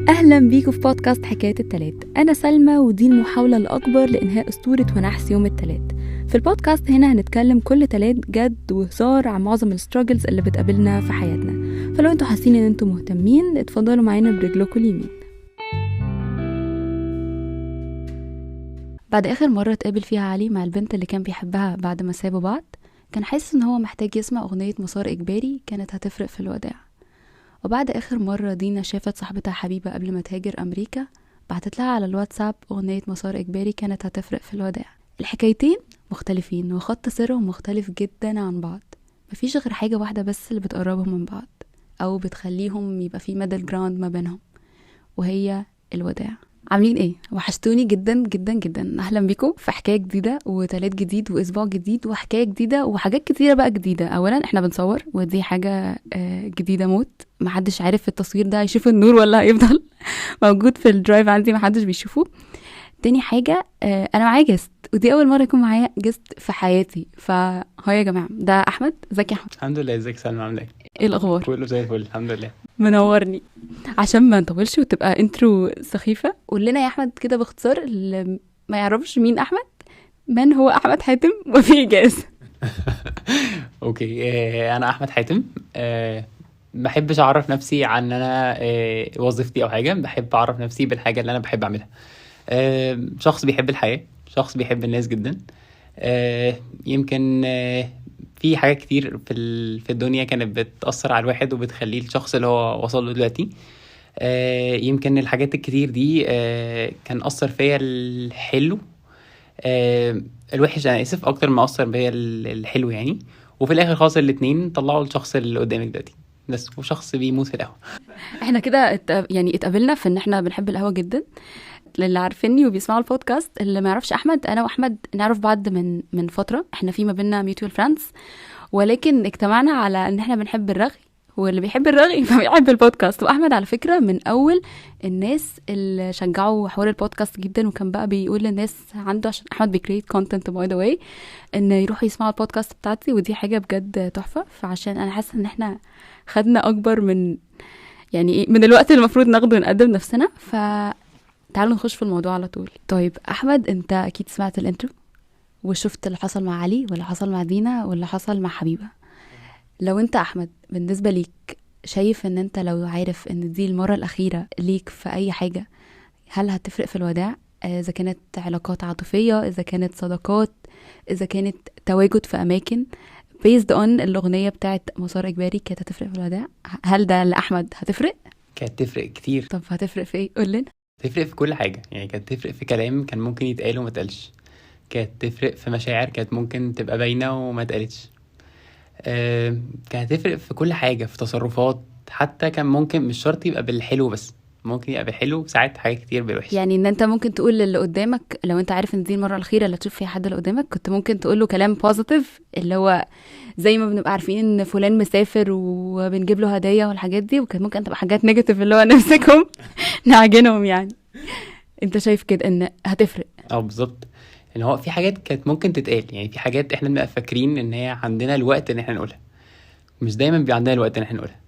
أهلا بيكم في بودكاست حكاية التلات. أنا سلمى ودي المحاولة الأكبر لإنهاء أسطورة ونحس يوم التلات. في البودكاست هنا هنتكلم كل تلات جد وهزار عن معظم الستراجلز اللي بتقابلنا في حياتنا، فلو انتوا حاسين ان انتوا مهتمين اتفضلوا معانا برجلكم اليمين. بعد آخر مرة اتقابل فيها علي مع البنت اللي كان بيحبها بعد ما سابوا بعض، كان حاسس ان هو محتاج يسمع أغنية مسار إجباري كانت هتفرق في الوداع. وبعد آخر مرة دينا شافت صاحبتها حبيبة قبل ما تهاجر أمريكا، بعتت لها على الواتساب أغنية مسار إجباري كانت هتفرق في الوداع. الحكايتين مختلفين وخط سرهم مختلف جدا عن بعض، مفيش غير حاجة واحدة بس اللي بتقربهم من بعض أو بتخليهم يبقى في ميدل جراوند ما بينهم، وهي الوداع. عاملين ايه؟ وحشتوني جدا جدا جدا. اهلا بيكم في حكايه جديده وتلات جديد واسبوع جديد وحكايه جديده وحاجات كتيره بقى جديده. اولا احنا بنصور ودي حاجه جديده موت، محدش عارف في التصوير ده هيشوف النور ولا هيفضل موجود في الدرايف عندي محدش بيشوفه. تاني حاجه انا معايا جست، ودي اول مره يكون معايا جست في حياتي. فهاي يا جماعه، ده احمد. ازيك يا احمد؟ الحمد لله. ازيك سلمى؟ عامله ايه الاخبار؟ كله زي الفل الحمد لله. منورني. عشان ما نطولش وتبقى انترو سخيفة، قول لنا يا احمد كده باختصار اللي ما يعرفش مين احمد، من هو احمد حاتم وفي إجازة. اوكي، انا احمد حاتم. بحبش اعرف نفسي عن انا وظيفتي او حاجه، بحب اعرف نفسي بالحاجه اللي انا بحب اعملها. شخص بيحب الحياه، شخص بيحب الناس جدا. يمكن في حاجات كتير في الدنيا كانت بتأثر على الواحد وبتخليه الشخص اللي هو وصل له دلوقتي. يمكن الحاجات الكتير دي كان أثر فيا الحلو، الوحش أنا آسف، أكتر ما أثر فيا الحلو يعني. وفي الآخر خلاص الاتنين طلعوا الشخص اللي قدامك دلوقتي، بس وشخص بيموت في القهوة. احنا كده يعني اتقابلنا في ان احنا بنحب القهوة جدا. للي عارفيني وبيسمعوا البودكاست، اللي ما يعرفش احمد، انا واحمد نعرف بعض من فترة، احنا في ما بيننا ميوتوال فريندز، ولكن اجتمعنا على ان احنا بنحب الرغي، واللي بيحب الرغي فبيحب البودكاست. واحمد على فكرة من اول الناس اللي شجعوا حوار البودكاست جدا، وكان بقى بيقول للناس عنده، عشان احمد بيكريت كونتنت باي ذا واي، ان يروحوا يسمعوا البودكاست بتاعتي، ودي حاجة بجد تحفة. فعشان انا حاسة ان احنا خدنا اكبر من يعني ايه من الوقت اللي المفروض ناخده نقدم نفسنا، تعالوا نخش في الموضوع على طول. طيب احمد، انت اكيد سمعت الانترو وشفت اللي حصل مع علي واللي حصل مع دينا واللي حصل مع حبيبة. لو انت احمد بالنسبة ليك شايف ان انت لو عارف ان دي المرة الاخيرة ليك في اي حاجة، هل هتفرق في الوداع؟ اذا كانت علاقات عاطفية، اذا كانت صداقات، اذا كانت تواجد في اماكن based on الاغنية بتاعت مسار اجباري، كانت هتفرق في الوداع؟ هل ده لأحمد هتفرق؟ كانت تفرق كتير. طب هتفرق في ايه؟ قول لنا. تفرق في كل حاجة يعني، كانت تفرق في كلام كان ممكن يتقال وما تقالش، كانت تفرق في مشاعر كانت ممكن تبقى باينة وما تقالتش، كانت تفرق في كل حاجة، في تصرفات حتى كان ممكن مش شرط يبقى بالحلو، بس ممكن يبقى بالحلو ساعات حاجات كتير بالوحش. يعني ان انت ممكن تقول للي قدامك، لو انت عارف ان دي المرة الأخيرة اللي تشوف فيها حد اللي قدامك، كنت ممكن تقول له كلام بوزيتيف، اللي هو زي ما بنبقى عارفين ان فلان مسافر وبنجيب له هدايا والحاجات دي، وكان ممكن تبقى حاجات نيجاتيف اللي هو نمسكهم نعجنهم يعني. انت شايف كده ان هتفرق؟ بالظبط، ان هو في حاجات كانت ممكن تتقال، يعني في حاجات احنا بنبقى فاكرين ان هي عندنا الوقت ان احنا نقولها، مش دايما بيبقى عندنا الوقت ان احنا نقولها.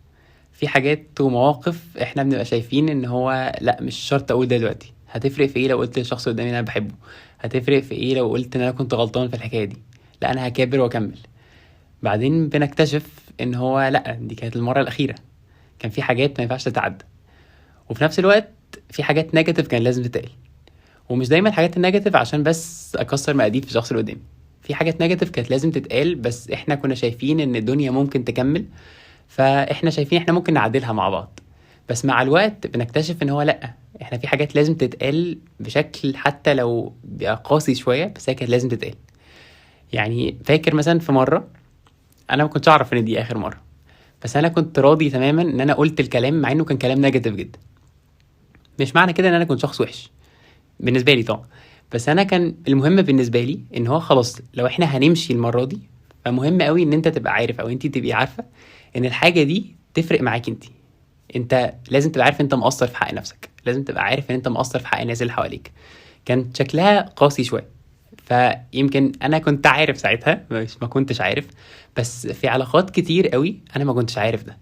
في حاجات ومواقف احنا بنبقى شايفين ان هو لا مش شرط اقول ده دلوقتي. هتفرق في ايه لو قلت للشخص قدامي ان انا بحبه؟ هتفرق في ايه لو قلت ان انا كنت غلطان في الحكايه دي؟ لا انا هكابر واكمل. بعدين بنكتشف ان هو لا دي كانت المره الاخيره، كان في حاجات ما ينفعش تتعدى، وفي نفس الوقت في حاجات نيجاتيف كان لازم تتقال. ومش دايما الحاجات النيجاتيف عشان بس اكسر مقاديف في الشخص اللي قدامي، في حاجات نيجاتيف كانت لازم تتقال، بس احنا كنا شايفين ان الدنيا ممكن تكمل، فاحنا شايفين احنا ممكن نعدلها مع بعض. بس مع الوقت بنكتشف ان هو لا، احنا في حاجات لازم تتقال بشكل حتى لو بقى قاسي شويه، بس هي كانت لازم تتقال. يعني فاكر مثلا في مره انا ما كنتش اعرف ان دي اخر مره، بس انا كنت راضي تماما ان انا قلت الكلام مع انه كان كلام نيجاتيف جدا. مش معنى كده ان انا كنت شخص وحش بالنسبه لي طبعا، بس انا كان المهم بالنسبه لي ان هو خلاص لو احنا هنمشي المره دي، فمهم قوي ان انت تبقى عارف او انت تبقي عارفه ان الحاجه دي تفرق معاك انت لازم تبقى عارف انت مقصر في حق نفسك، لازم تبقى عارف ان انت مقصر في حق الناس اللي حواليك. كان شكلها قاسي شويه، فيمكن انا كنت عارف ساعتها، مش ما كنتش عارف، بس في علاقات كتير قوي انا ما كنتش عارف ده،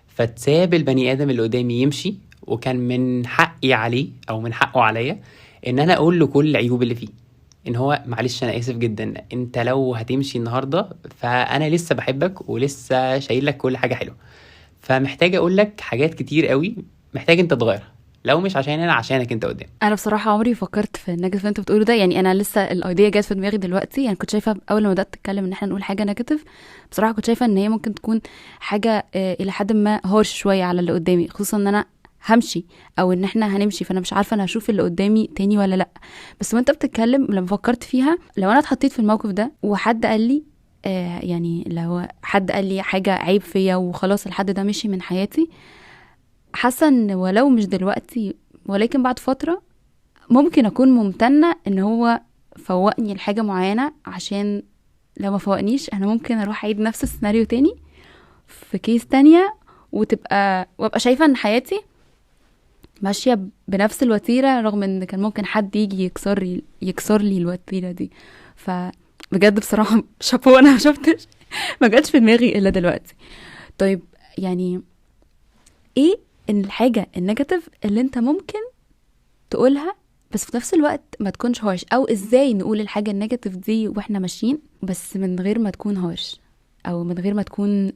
فتساب البني ادم اللي قدامي يمشي وكان من حقي عليه او من حقه عليا ان انا اقول له كل العيوب اللي فيه، ان هو معلش انا اسف جدا، انت لو هتمشي النهارده فانا لسه بحبك ولسه شايل لك كل حاجه حلوه، فمحتاج اقول لك حاجات كتير قوي محتاج انت تغيرها، لو مش عشان انا عشانك انت قدام. انا بصراحه عمري فكرت في النيجاتيف اللي انت بتقوله ده، يعني انا لسه الايديا جت في دماغي دلوقتي. يعني كنت شايفه اول ما بدات تتكلم ان احنا نقول حاجه نيجاتيف، بصراحه كنت شايفه ان هي ممكن تكون حاجه الى حد ما هارش شويه على اللي قدامي، خصوصا ان انا همشي او ان احنا هنمشي، فانا مش عارفه انا هشوف اللي قدامي تاني ولا لا. بس وانت بتتكلم لما فكرت فيها، لو انا اتحطيت في الموقف ده وحد قال لي يعني لو حد قال لي حاجه عيب فيا وخلاص الحد ده مشي من حياتي، حاسه ان ولو مش دلوقتي ولكن بعد فتره ممكن اكون ممتنه ان هو فوقني لحاجه معينه، عشان لو ما فوقنيش انا ممكن اروح اعيد نفس السيناريو تاني في كيس تانية، وابقى شايفه ان حياتي ماشيه بنفس الوتيره، رغم ان كان ممكن حد يجي يكسر لي الوتيره دي. فبجد بصراحه شابو، انا ما شفتش، ما جاتش في دماغي الا دلوقتي. طيب يعني ايه ان الحاجه النيجاتيف اللي انت ممكن تقولها بس في نفس الوقت ما تكونش هارش، او ازاي نقول الحاجه النيجاتيف دي واحنا ماشيين بس من غير ما تكون هارش، او من غير ما تكون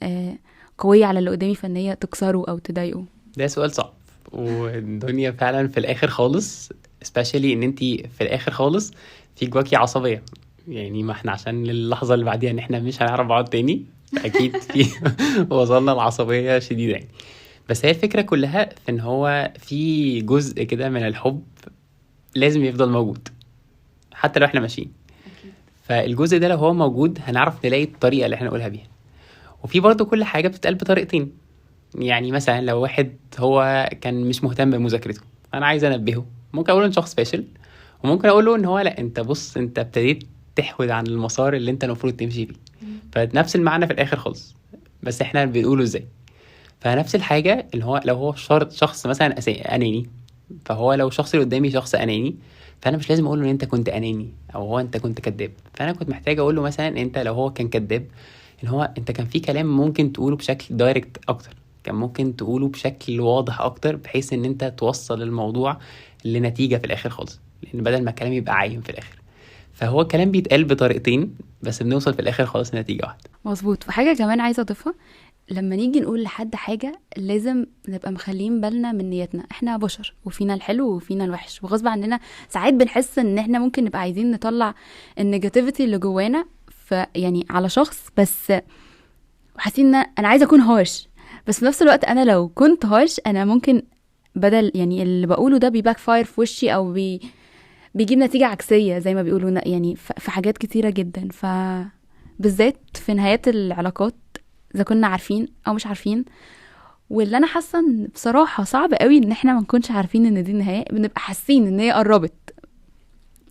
قويه على اللي قدامي فان هي تكسره او تضايقه؟ ده سؤال صعب، والدنيا فعلا في الاخر خالص especially ان انتي في الاخر خالص في جواكي عصبيه، يعني ما احنا عشان اللحظه اللي بعديها ان احنا مش هنعرف بعض تاني، اكيد في وصلنا لعصبيه شديده يعني. بس هي الفكره كلها في ان هو في جزء كده من الحب لازم يفضل موجود حتى لو احنا ماشيين. فالجزء ده لو هو موجود هنعرف نلاقي الطريقه اللي احنا نقولها بيها. وفي برضه كل حاجه بتتقال بطريقتين، يعني مثلا لو واحد هو كان مش مهتم بمذاكرته، انا عايز انبهه، ممكن اقول ان شخص فاشل، وممكن اقول له ان هو لا انت بص انت ابتديت تحود عن المسار اللي انت المفروض تمشي فيه. فنفس المعنى في الاخر خالص، بس احنا بنقوله ازاي. فنفس الحاجه اللي هو لو هو شخص مثلا اناني، فهو لو الشخص اللي قدامي شخص اناني، فانا مش لازم اقول له ان انت كنت اناني او هو انت كنت كذاب. فانا كنت محتاج اقول له مثلا انت لو هو كان كذاب، ان هو انت كان في كلام ممكن تقوله بشكل دايركت اكتر، كان ممكن تقوله بشكل واضح اكتر، بحيث ان انت توصل الموضوع لنتيجة في الاخر خالص، لان بدل ما الكلام يبقى عايم في الاخر. فهو الكلام بيتقال بطريقتين بس بنوصل في الاخر خالص لنتيجة واحدة. مظبوط. وحاجه كمان عايزه اضيفها، لما نيجي نقول لحد حاجه لازم نبقى مخلين بالنا من نيتنا، احنا بشر وفينا الحلو وفينا الوحش، وغصب عننا ساعات بنحس ان احنا ممكن نبقى عايزين نطلع النيجاتيفيتي اللي جوانا يعني على شخص، بس حاسين ان انا عايزه اكون هارش، بس في نفس الوقت انا لو كنت هارش انا ممكن بدل يعني اللي بقوله ده بيباك فاير في وشي، او بيجيب نتيجه عكسيه زي ما بيقولوا، يعني في حاجات كتيره جدا، بالذات في نهايات العلاقات اذا كنا عارفين او مش عارفين. واللي انا حاسه ان بصراحه صعب قوي ان احنا ما نكونش عارفين ان دي النهايه، بنبقى حاسين ان هي قربت،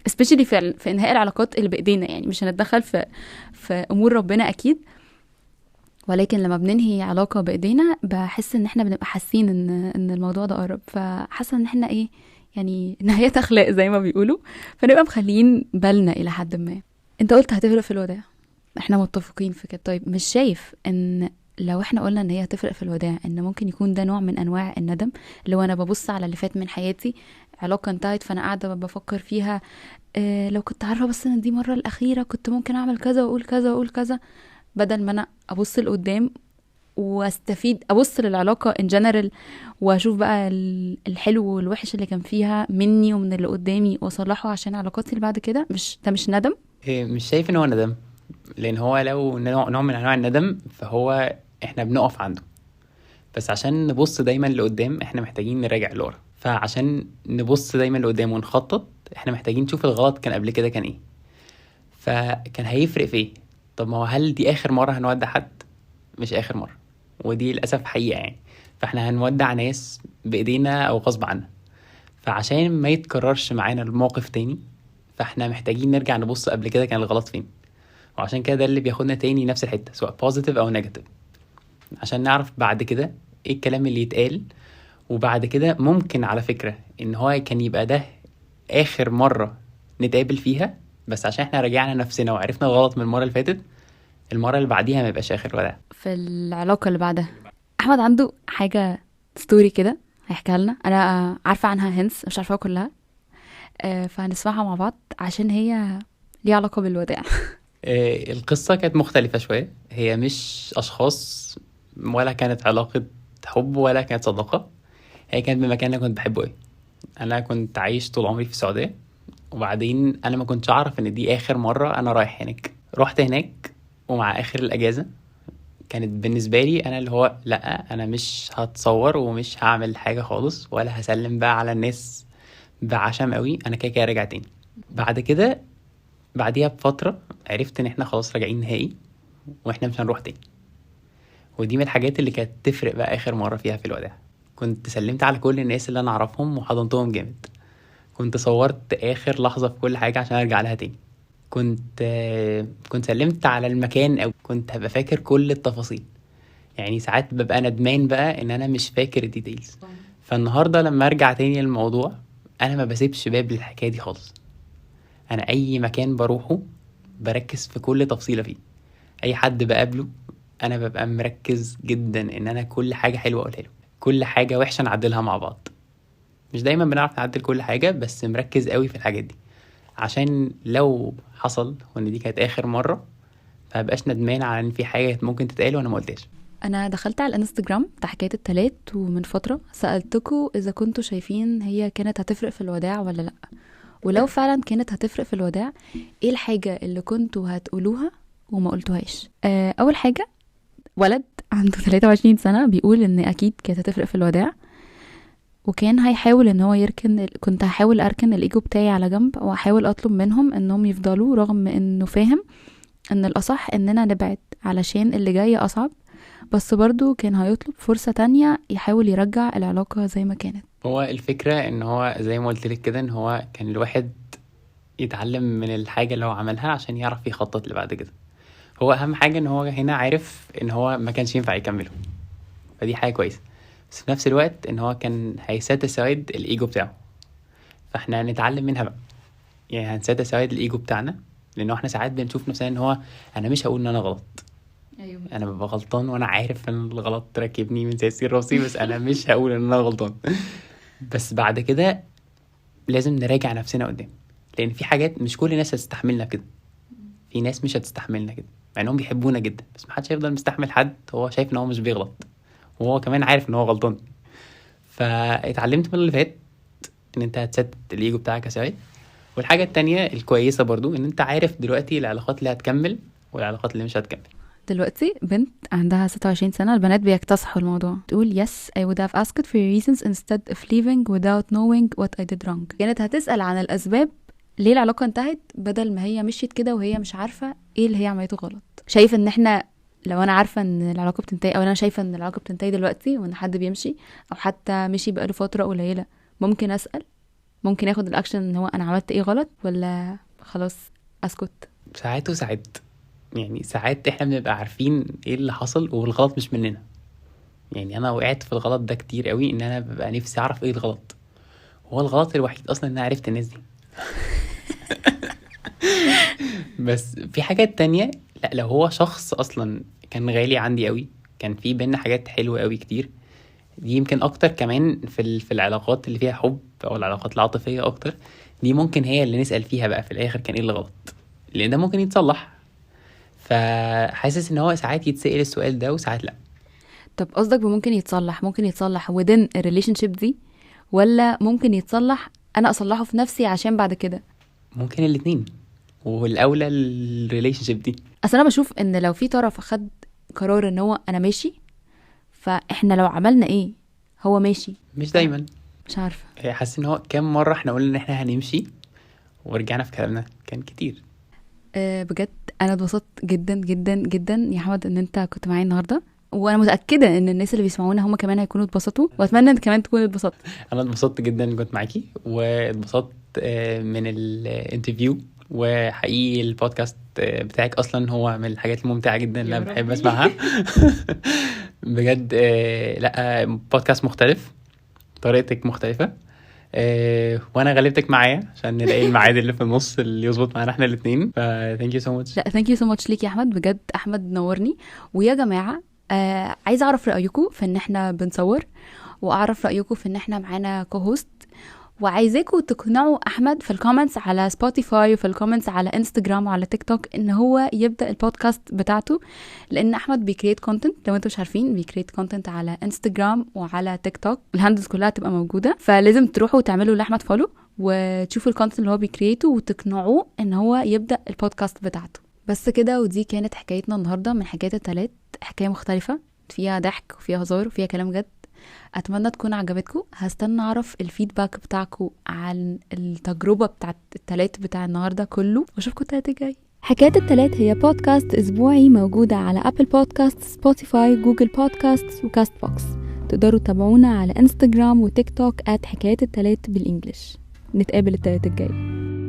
especially في انهاء العلاقات اللي بايدينا، يعني مش هنتدخل في امور ربنا اكيد، ولكن لما بننهي علاقه بايدينا بحس ان احنا بنبقى حاسين ان الموضوع ده قرب، فحاسه ان احنا ايه يعني نهايات اخلاق زي ما بيقولوا، فنبقى مخليين بالنا الى حد ما. انت قلت هتفرق في الوداع، احنا متفقين في كده. طيب مش شايف ان لو احنا قلنا ان هي هتفرق في الوداع، ان ممكن يكون ده نوع من انواع الندم؟ لو انا ببص على اللي فات من حياتي، علاقه انتهت فانا قاعده بفكر فيها، لو كنت عارفه بس ان دي المره الاخيره كنت ممكن اعمل كذا واقول كذا واقول كذا، بدل ما انا ابص لقدام واستفيد، ابص للعلاقه ان جنرال واشوف بقى الحلو والوحش اللي كان فيها مني ومن اللي قدامي واصلحه عشان علاقاتي اللي بعد كده. ده مش ندم؟ مش شايف ان هو ندم، لان هو لو نوع من انواع الندم فهو احنا بنقف عنده، بس عشان نبص دايما لقدام احنا محتاجين نراجع لورا. فعشان نبص دايما لقدام ونخطط احنا محتاجين نشوف الغلط كان قبل كده كان ايه، فكان هيفرق في ايه. طب ما هو هل دي اخر مرة هنودع حد؟ مش اخر مرة، ودي للأسف حقيقة يعني. فاحنا هنودع ناس بايدينا او غصب عنا، فعشان ما يتكررش معانا الموقف تاني فاحنا محتاجين نرجع نبص قبل كده كان الغلط فين. وعشان كده ده اللي بياخدنا تاني نفس الحتة، سواء بوزيتيف او نيجاتيف، عشان نعرف بعد كده ايه الكلام اللي يتقال. وبعد كده ممكن على فكرة ان هو كان يبقى ده اخر مرة نتقابل فيها، بس عشان احنا رجعنا نفسنا وعرفنا الغلط من المرة اللي فاتت، المرة اللي بعديها ما يبقاش اخر ولا. في العلاقه اللي بعدها احمد عنده حاجه ستوري كده هيحكيها لنا. انا عارفه عنها هنس، مش عارفاها كلها. فهنسمعها مع بعض عشان هي ليها علاقه بالوداع. القصة كانت مختلفة شوية، هي مش أشخاص ولا كانت علاقة حب ولا كانت صداقة. هي كانت بمكان أنا كنت بحبه أوي. أنا كنت عايش طول عمري في السعودية، وبعدين أنا ما كنتش أعرف إن دي آخر مرة أنا رايح هناك. رحت هناك ومع آخر الأجازة كانت بالنسبة لي أنا اللي هو لأ، أنا مش هتصور ومش هعمل حاجة خالص ولا هسلم بقى على الناس بعشم قوي. أنا كده كده راجع تاني. بعد كده بعديها بفترة عرفت ان احنا خلاص راجعين نهائي واحنا مش هنروح تاني. ودي من الحاجات اللي كانت تفرق بقى اخر مرة فيها في الوداع. كنت سلمت على كل الناس اللي انا اعرفهم وحضنتهم جامد. كنت صورت اخر لحظة في كل حاجة عشان ارجع لها تاني. كنت سلمت على المكان، او كنت هبقى فاكر كل التفاصيل. يعني ساعات ببقى ندمان بقى ان انا مش فاكر الديتيلز. فالنهاردة لما ارجع تاني للموضوع انا ما بسيبش باب للحكاية دي خالص. انا اي مكان بروحه بركز في كل تفصيلة فيه. اي حد بقابله انا ببقى مركز جدا ان انا كل حاجة حلوة اقولها له، كل حاجة وحشة نعدلها مع بعض. مش دايما بنعرف نعدل كل حاجة، بس مركز قوي في الحاجات دي عشان لو حصل وان دي كانت اخر مرة فمبقاش ندمان على ان في حاجة ممكن تتقال وانا ما قلتهاش. انا دخلت على الانستجرام بتاع حكايه التلات، ومن فتره سالتكم اذا كنتوا شايفين هي كانت هتفرق في الوداع ولا لا، ولو فعلا كانت هتفرق في الوداع ايه الحاجه اللي كنتوا هتقولوها وما قلتوهاش. اول حاجه، ولد عنده 23 سنه بيقول ان اكيد كانت هتفرق في الوداع، وكان هيحاول ان هو يركن كنت هحاول اركن الايجو بتاعي على جنب واحاول اطلب منهم انهم يفضلوا، رغم انه فاهم ان الاصح اننا نبعد علشان اللي جاي اصعب، بس برضو كان هيطلب فرصة تانية يحاول يرجع العلاقة زي ما كانت. هو الفكرة ان هو زي ما قلت لك كده، ان هو كان الواحد يتعلم من الحاجة اللي هو عملها عشان يعرف يخطط لبعد كده. هو اهم حاجة ان هو هنا عارف ان هو ما كانش ينفع يكمله، فدي حاجة كويسة. بس في نفس الوقت ان هو كان هيساتسايد الايجو بتاعه، فاحنا هنتعلم منها بقى. يعني هنساتسايد الايجو بتاعنا، لانه احنا ساعات بنشوف نفسنا ان هو انا مش هقول ان انا غلط. ايوه، انا ببقى غلطان وانا عارف ان الغلط راكبني من سياسي راسي، بس انا مش هقول ان انا غلطان. بس بعد كده لازم نراجع نفسنا قدام، لان في حاجات مش كل الناس هتستحملنا كده. في ناس مش هتستحملنا كده مع انهم بيحبونا جدا، بس محدش هيفضل مستحمل حد هو شايف ان هو مش بيغلط وهو كمان عارف ان هو غلطان. فاتعلمت من اللي فات ان انت هتسد الايجو بتاعك يا سعيد. والحاجة التانية الكويسة برضو ان انت عارف دلوقتي العلاقات اللي هتكمل والعلاقات اللي مش هتكمل. دلوقتي بنت عندها 26 سنة، البنات بيكتسحوا الموضوع، تقول yes I would have asked for reasons instead of leaving without knowing what I did wrong. كانت هتسأل عن الأسباب ليه العلاقة انتهت، بدل ما هي مشيت كده وهي مش عارفة ايه اللي هي عملته غلط. شايف ان احنا لو انا عارفة ان العلاقة بتنتهي، او انا شايفة ان العلاقة بتنتهي دلوقتي وان حد بيمشي او حتى مشي بقاله فترة قليلة، ممكن أسأل، ممكن اخد الاكشن ان هو انا عملت ايه غلط، ولا خلاص اسكت؟ ساعات وساعات. يعني ساعات احنا بنبقى عارفين ايه اللي حصل والغلط مش مننا. يعني انا وقعت في الغلط ده كتير قوي، ان انا ببقى نفسي اعرف ايه الغلط. هو الغلط الوحيد اصلا ان انا عرفت الناس دي. بس في حاجات تانية لا، لو هو شخص اصلا كان غالي عندي قوي، كان في بينا حاجات حلوة قوي كتير، دي يمكن اكتر كمان في العلاقات اللي فيها حب او العلاقات العاطفية اكتر. دي ممكن هي اللي نسأل فيها بقى في الاخر كان ايه اللي غلط، لان ده ممكن يتصلح. فحاسس ان هو ساعات يتسأل السؤال ده وساعات لا. طب قصدك ممكن يتصلح within a relationship دي، ولا ممكن يتصلح انا اصلحه في نفسي عشان بعد كده؟ ممكن الاتنين، والاولى الريليشن شيب دي. اصل انا بشوف ان لو في طرف خد قرار ان هو انا ماشي، فاحنا لو عملنا ايه هو ماشي. مش دايما. مش عارفه، حاسس ان هو كام مره احنا قلنا ان احنا هنمشي ورجعنا في كلامنا كان كتير. بجد انا اتبسطت جدا جدا جدا يا حمد ان انت كنت معايا النهارده، وانا متاكده ان الناس اللي بيسمعونا هم كمان هيكونوا اتبسطوا، واتمنى انت كمان تكون اتبسطت. انا اتبسطت جدا ان كنت معاكي، واتبسطت من الانترفيو. وحقيقي البودكاست بتاعك اصلا هو من الحاجات الممتعه جدا اللي انا بحب اسمعها. بجد. لا، بودكاست مختلف، طريقتك مختلفه. وانا غلبتك معايا عشان نلاقي الميعاد اللي في النص اللي يظبط معانا احنا الاثنين. ف thank you so much. لا thank you so much ليك يا احمد، بجد احمد نورني. ويا جماعه عايزه اعرف رايكم في ان احنا بنصور، واعرف رايكم في ان احنا معانا كوهوست. وعايزاكم تقنعوا احمد في الكومنتس على سبوتيفاي وفي الكومنتس على انستجرام وعلى تيك توك ان هو يبدا البودكاست بتاعته، لان احمد بيكريت كونتنت. لو انتوا مش عارفين بيكريت كونتنت على انستجرام وعلى تيك توك، الهاندلز كلها تبقى موجوده، فلازم تروحوا تعملوا لاحمد فولو وتشوفوا الكونتنت اللي هو بيكريته وتقنعوه ان هو يبدا البودكاست بتاعته. بس كده، ودي كانت حكايتنا النهارده من حكايات التلات. حكايه مختلفه فيها ضحك وفيها هزار وفيها كلام جد. اتمنى تكون عجبتكم. هستنى اعرف الفيدباك بتاعكم عن التجربه بتاعت التلات بتاع النهارده كله، واشوفكم التلات الجاي. حكاية التلات هي بودكاست اسبوعي موجوده على ابل بودكاست، سبوتيفاي، جوجل بودكاست وكاست بوكس. تقدروا تتابعونا على انستجرام وتيك توك @حكايات التلات بالانجلش. نتقابل التلات الجاي.